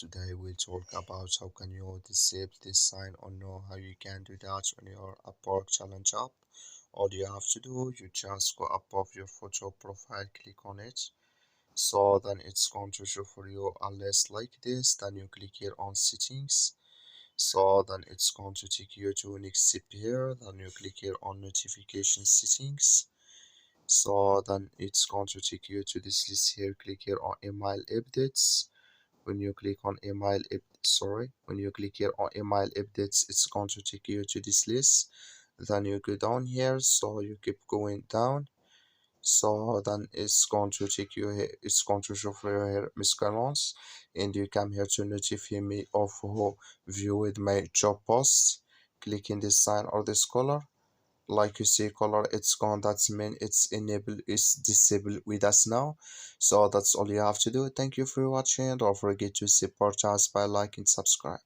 Today we'll talk about how can you disable this sign or know how you can do that on your Upwork challenge app. All you have to do, you just go above your photo profile, click on it. So then it's going to show for you a list like this. Then you click here on settings. So then it's going to take you to next step here. Then you click here on notification settings. So then it's going to take you to this list here. Click here on email updates. When you click on when you click here on email updates, it's going to take you to this list. Then you go down here, so you keep going down. So then it's going to take you here, it's going to show for you here miscellaneous, and you come here to notify me of who viewed my job post. Click in this sign or this color. Like you see color, it's gone. That's mean it's enabled, it's disabled with us now. So that's all you have to do. Thank you for watching. Don't forget to support us by liking, subscribe.